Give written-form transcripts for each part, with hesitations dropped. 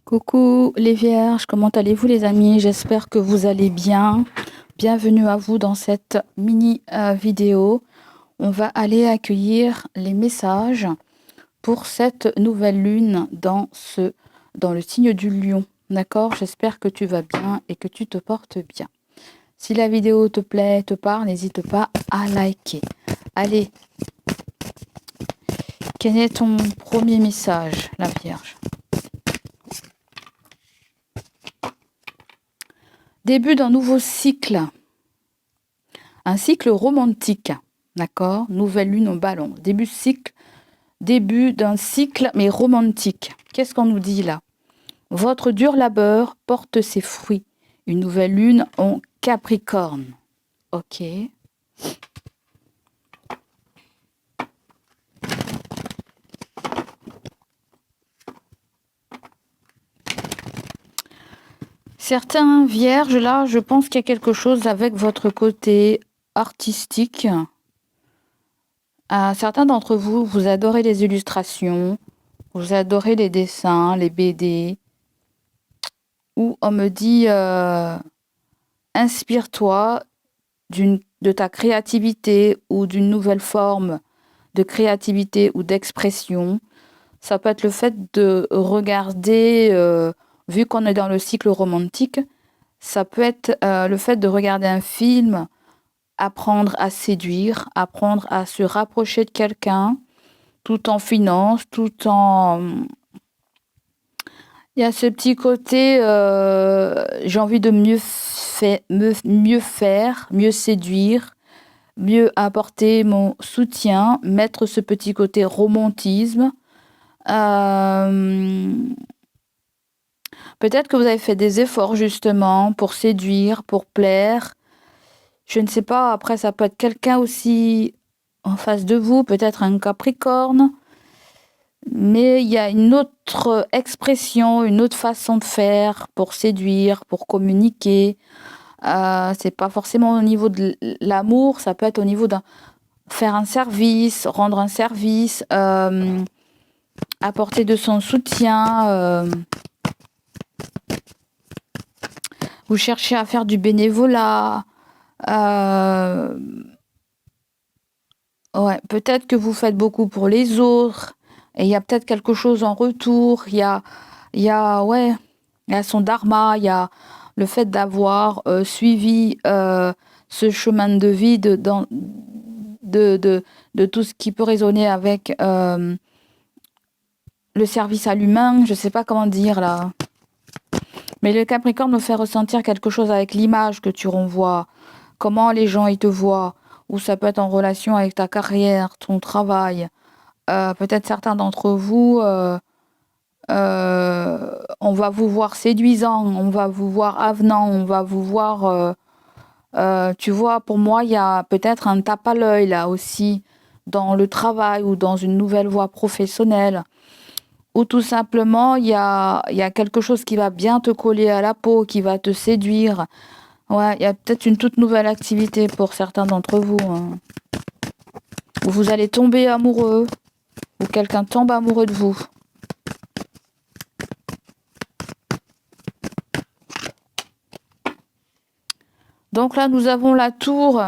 Coucou les vierges, comment allez-vous les amis? J'espère que vous allez bien. Bienvenue à vous dans cette mini vidéo. On va aller accueillir les messages pour cette nouvelle lune dans le signe du lion. D'accord? J'espère que tu vas bien et que tu te portes bien. Si la vidéo te plaît, te parle, n'hésite pas à liker. Allez, quel est ton premier message, la vierge? Début d'un nouveau cycle. Un cycle romantique, d'accord? Nouvelle lune en ballon. Début d'un cycle, mais romantique. Qu'est-ce qu'on nous dit là? Votre dur labeur porte ses fruits. Une nouvelle lune en Capricorne. Ok. Certains vierges, là, je pense qu'il y a quelque chose avec votre côté artistique. Certains d'entre vous, vous adorez les illustrations, vous adorez les dessins, les BD. Ou on me dit, inspire-toi de ta créativité ou d'une nouvelle forme de créativité ou d'expression. Ça peut être le fait de regarder, vu qu'on est dans le cycle romantique, ça peut être le fait de regarder un film, apprendre à séduire, apprendre à se rapprocher de quelqu'un, tout en finance, tout en... Il y a ce petit côté, j'ai envie de mieux faire, mieux séduire, mieux apporter mon soutien, mettre ce petit côté romantisme. Peut-être que vous avez fait des efforts justement pour séduire, pour plaire. Je ne sais pas, après ça peut être quelqu'un aussi en face de vous, peut-être un Capricorne. Mais il y a une autre expression, une autre façon de faire pour séduire, pour communiquer. C'est pas forcément au niveau de l'amour, ça peut être au niveau d'un faire un service, rendre un service, apporter de son soutien. Vous cherchez à faire du bénévolat. Ouais, peut-être que vous faites beaucoup pour les autres. Et il y a peut-être quelque chose en retour. Il y a son dharma. Il y a le fait d'avoir suivi ce chemin de vie de tout ce qui peut résonner avec le service à l'humain. Je ne sais pas comment dire là. Mais le Capricorne me fait ressentir quelque chose avec l'image que tu renvoies. Comment les gens ils te voient. Ou ça peut être en relation avec ta carrière, ton travail. Peut-être certains d'entre vous, on va vous voir séduisant, on va vous voir avenant, on va vous voir... tu vois, pour moi, il y a peut-être un tape à l'œil là aussi, dans le travail ou dans une nouvelle voie professionnelle. Ou tout simplement, il y a quelque chose qui va bien te coller à la peau, qui va te séduire. Ouais, il y a peut-être une toute nouvelle activité pour certains d'entre vous. Hein. Où vous allez tomber amoureux, ou quelqu'un tombe amoureux de vous. Donc là, nous avons la tour.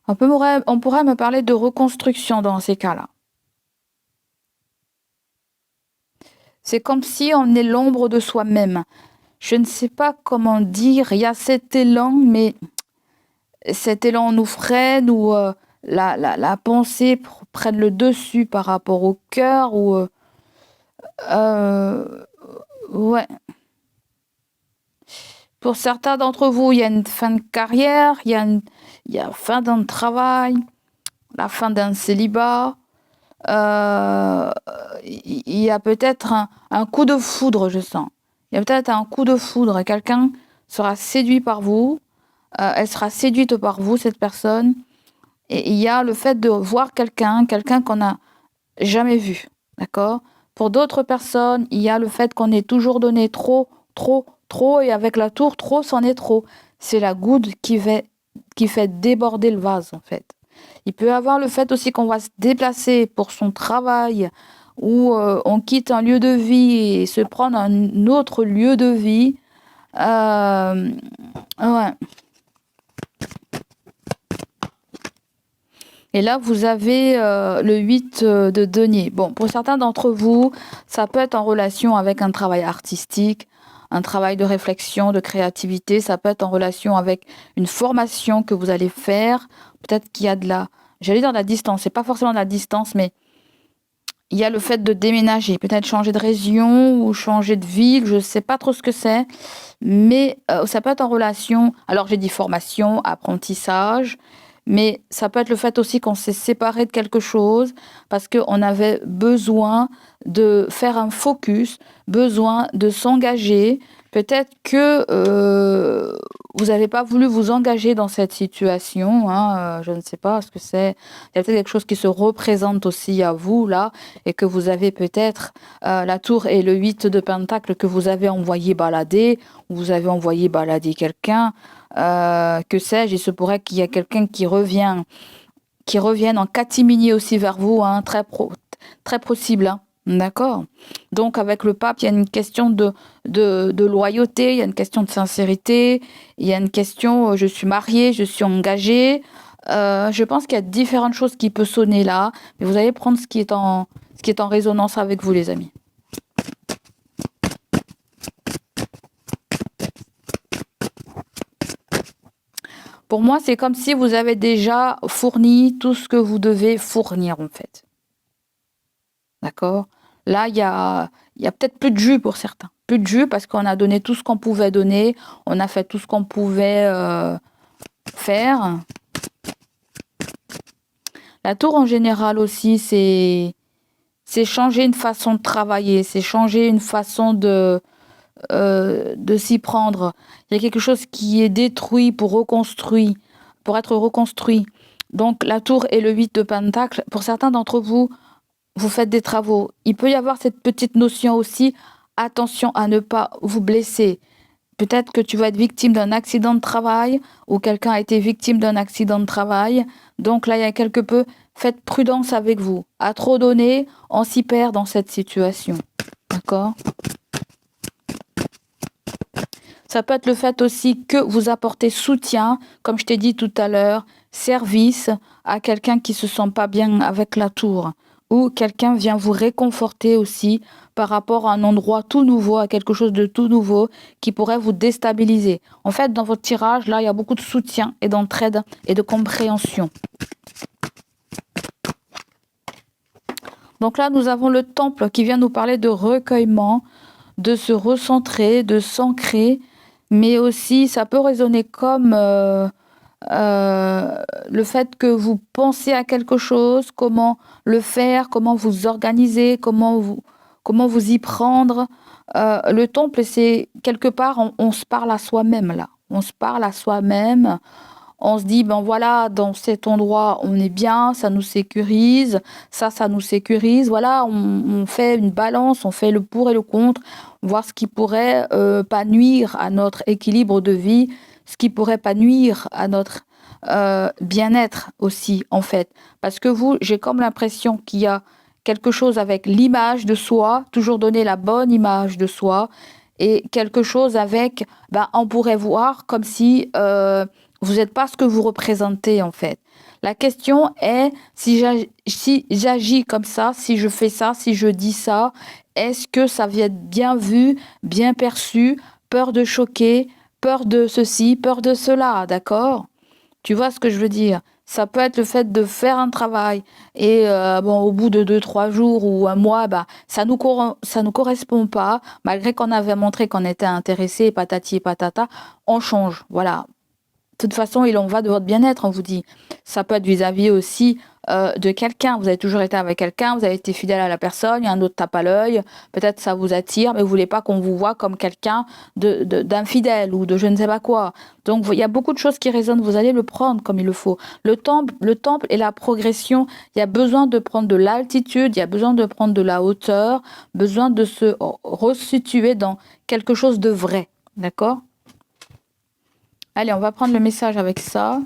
On pourrait me parler de reconstruction dans ces cas-là. C'est comme si on est l'ombre de soi-même. Je ne sais pas comment dire. Il y a cet élan, mais cet élan nous freine ou la pensée prenne le dessus par rapport au cœur ou ouais. Pour certains d'entre vous, il y a une fin de carrière, il y a fin d'un travail, la fin d'un célibat. Il y a peut-être un coup de foudre, je sens. Il y a peut-être un coup de foudre. Quelqu'un sera séduit par vous. Elle sera séduite par vous, cette personne. Et il y a le fait de voir quelqu'un qu'on n'a jamais vu. D'accord? Pour d'autres personnes, il y a le fait qu'on ait toujours donné trop, trop, trop. Et avec la tour, trop, c'en est trop. C'est la goutte qui fait déborder le vase, en fait. Il peut y avoir le fait aussi qu'on va se déplacer pour son travail où on quitte un lieu de vie et se prendre un autre lieu de vie. Ouais. Et là, vous avez le 8 de denier. Bon, pour certains d'entre vous, ça peut être en relation avec un travail artistique, un travail de réflexion, de créativité. Ça peut être en relation avec une formation que vous allez faire. Peut-être qu'il y a j'allais dire de la distance. C'est pas forcément de la distance, mais il y a le fait de déménager. Peut-être changer de région ou changer de ville. Je ne sais pas trop ce que c'est. Mais ça peut être en relation. Alors, j'ai dit formation, apprentissage. Mais ça peut être le fait aussi qu'on s'est séparé de quelque chose parce qu'on avait besoin de faire un focus, besoin de s'engager. Peut-être que vous n'avez pas voulu vous engager dans cette situation. Hein, je ne sais pas ce que c'est. Il y a peut-être quelque chose qui se représente aussi à vous là et que vous avez peut-être la tour et le 8 de pentacle que vous avez envoyé balader, ou vous avez envoyé balader quelqu'un. Que sais-je, il se pourrait qu'il y ait quelqu'un qui revienne en catimini aussi vers vous, hein, très possible, hein, d'accord. Donc avec le pape, il y a une question de loyauté, il y a une question de sincérité, il y a une question, je suis mariée, je suis engagée. Je pense qu'il y a différentes choses qui peuvent sonner là, mais vous allez prendre ce qui est en résonance avec vous, les amis. Pour moi, c'est comme si vous avez déjà fourni tout ce que vous devez fournir, en fait. D'accord? Là, il y a peut-être plus de jus pour certains. Plus de jus parce qu'on a donné tout ce qu'on pouvait donner. On a fait tout ce qu'on pouvait faire. La tour, en général, aussi, c'est changer une façon de travailler. C'est changer une façon de s'y prendre. Il y a quelque chose qui est détruit pour être reconstruit. Donc la tour et le 8 de pentacle, pour certains d'entre vous, vous faites des travaux. Il peut y avoir cette petite notion aussi, attention à ne pas vous blesser. Peut-être que tu vas être victime d'un accident de travail ou quelqu'un a été victime d'un accident de travail. Donc là, il y a quelque peu, faites prudence avec vous. À trop donner, on s'y perd dans cette situation. D'accord ? Ça peut être le fait aussi que vous apportez soutien, comme je t'ai dit tout à l'heure, service à quelqu'un qui se sent pas bien avec la tour. Ou quelqu'un vient vous réconforter aussi par rapport à un endroit tout nouveau, à quelque chose de tout nouveau qui pourrait vous déstabiliser. En fait, dans votre tirage, là, il y a beaucoup de soutien et d'entraide et de compréhension. Donc là, nous avons le temple qui vient nous parler de recueillement, de se recentrer, de s'ancrer, mais aussi ça peut résonner comme le fait que vous pensez à quelque chose, comment le faire, comment vous organiser, comment vous y prendre. Le temple, c'est quelque part, on se parle à soi-même là. On se parle à soi-même. On se dit, ben voilà, dans cet endroit, on est bien, ça nous sécurise, ça nous sécurise. Voilà, on fait une balance, on fait le pour et le contre, voir ce qui pourrait pas nuire à notre équilibre de vie, ce qui pourrait pas nuire à notre bien-être aussi, en fait. Parce que j'ai comme l'impression qu'il y a quelque chose avec l'image de soi, toujours donner la bonne image de soi, et quelque chose avec, ben, on pourrait voir comme si vous n'êtes pas ce que vous représentez, en fait. La question est, si j'agis comme ça, si je fais ça, si je dis ça, est-ce que ça va être bien vu, bien perçu, peur de choquer, peur de ceci, peur de cela, d'accord? Tu vois ce que je veux dire? Ça peut être le fait de faire un travail et bon, au bout de 2, 3 jours ou un mois, bah, ça nous correspond pas, malgré qu'on avait montré qu'on était intéressé, patati et patata, on change, voilà. De toute façon, il en va de votre bien-être, on vous dit. Ça peut être vis-à-vis aussi de quelqu'un. Vous avez toujours été avec quelqu'un, vous avez été fidèle à la personne, il y a un autre tape à l'œil, peut-être ça vous attire, mais vous voulez pas qu'on vous voit comme quelqu'un d'infidèle ou de je ne sais pas quoi. Donc, il y a beaucoup de choses qui résonnent, vous allez le prendre comme il le faut. Le temple et la progression, il y a besoin de prendre de l'altitude, il y a besoin de prendre de la hauteur, besoin de se resituer dans quelque chose de vrai. D'accord ? Allez, on va prendre le message avec ça.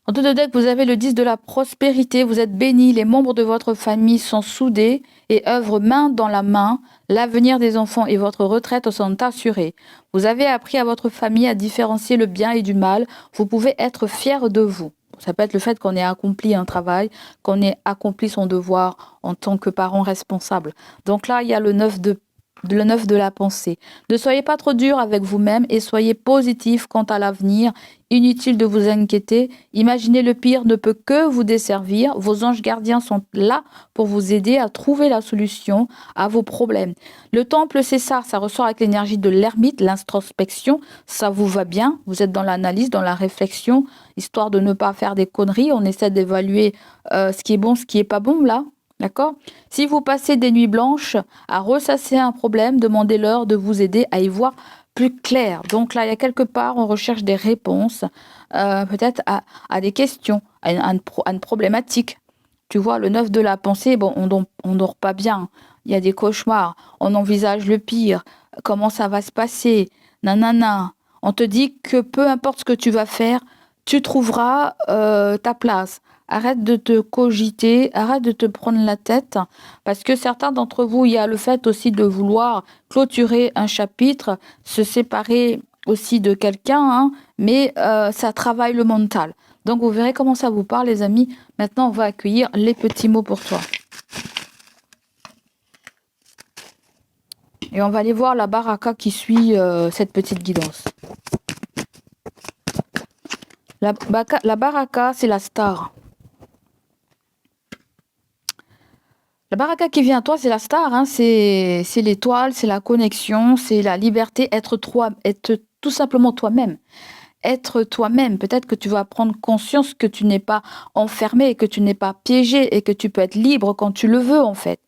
En tout deck, vous avez le 10 de la prospérité, vous êtes bénis, les membres de votre famille sont soudés et œuvrent main dans la main. L'avenir des enfants et votre retraite sont assurés. Vous avez appris à votre famille à différencier le bien et du mal. Vous pouvez être fiers de vous. Ça peut être le fait qu'on ait accompli un travail, qu'on ait accompli son devoir en tant que parent responsable. Donc là, il y a le 9 de la pensée. Ne soyez pas trop dur avec vous-même et soyez positif quant à l'avenir. Inutile de vous inquiéter. Imaginez le pire ne peut que vous desservir. Vos anges gardiens sont là pour vous aider à trouver la solution à vos problèmes. Le temple César, ça ressort avec l'énergie de l'ermite, l'introspection. Ça vous va bien. Vous êtes dans l'analyse, dans la réflexion, histoire de ne pas faire des conneries. On essaie d'évaluer ce qui est bon, ce qui est pas bon là. D'accord? Si vous passez des nuits blanches à ressasser un problème, demandez-leur de vous aider à y voir plus clair. Donc là, il y a quelque part, on recherche des réponses, peut-être à des questions, à une problématique. Tu vois, le 9 de la pensée, bon, on dort pas bien. Il y a des cauchemars. On envisage le pire. Comment ça va se passer? Nanana. On te dit que peu importe ce que tu vas faire, tu trouveras ta place. Arrête de te cogiter, arrête de te prendre la tête, parce que certains d'entre vous, il y a le fait aussi de vouloir clôturer un chapitre, se séparer aussi de quelqu'un, hein, mais ça travaille le mental. Donc vous verrez comment ça vous parle, les amis. Maintenant, on va accueillir les petits mots pour toi. Et on va aller voir la baraka qui suit cette petite guidance. La baraka, c'est la star. La baraka qui vient à toi, c'est la star, hein, c'est l'étoile, c'est la connexion, c'est la liberté, être tout simplement toi-même. Être toi-même, peut-être que tu vas prendre conscience que tu n'es pas enfermé, que tu n'es pas piégé et que tu peux être libre quand tu le veux en fait.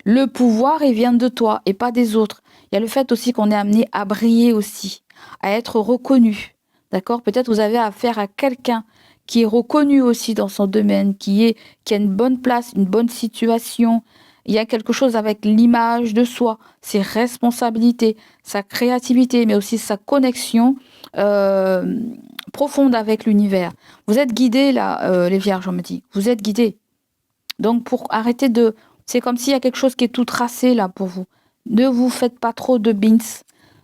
Le pouvoir, il vient de toi et pas des autres. Il y a le fait aussi qu'on est amené à briller aussi, à être reconnu. D'accord? Peut-être vous avez affaire à quelqu'un qui est reconnu aussi dans son domaine, qui a une bonne place, une bonne situation. Il y a quelque chose avec l'image de soi, ses responsabilités, sa créativité, mais aussi sa connexion profonde avec l'univers. Vous êtes guidés là, les vierges, on me dit. Vous êtes guidés. Donc pour arrêter de... C'est comme s'il y a quelque chose qui est tout tracé là pour vous. Ne vous faites pas trop de bins.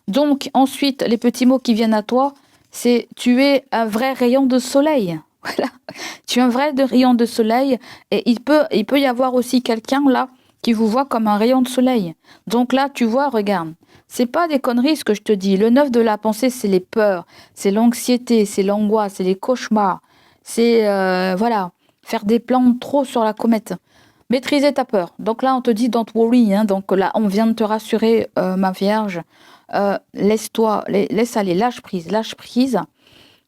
Donc ensuite, les petits mots qui viennent à toi, c'est tu es un vrai rayon de soleil. Voilà. Tu es un vrai rayon de soleil et il peut y avoir aussi quelqu'un là qui vous voit comme un rayon de soleil. Donc là, tu vois, regarde, c'est pas des conneries ce que je te dis. Le 9 de la pensée, c'est les peurs, c'est l'anxiété, c'est l'angoisse, c'est les cauchemars, c'est voilà, faire des plans trop sur la comète. Maîtriser ta peur. Donc là, on te dit don't worry. Hein. Donc là, on vient de te rassurer, ma vierge. Laisse aller, lâche prise, lâche prise.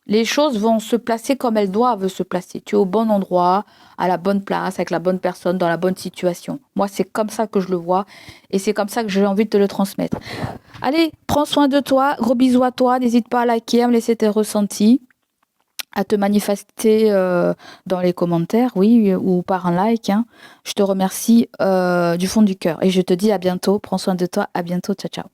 Les choses vont se placer comme elles doivent se placer. Tu es au bon endroit, à la bonne place, avec la bonne personne, dans la bonne situation. Moi, c'est comme ça que je le vois et c'est comme ça que j'ai envie de te le transmettre. Allez, prends soin de toi. Gros bisous à toi. N'hésite pas à liker, à me laisser tes ressentis, à te manifester dans les commentaires, oui, ou par un like. Hein. Je te remercie du fond du cœur et je te dis à bientôt. Prends soin de toi. À bientôt. Ciao, ciao.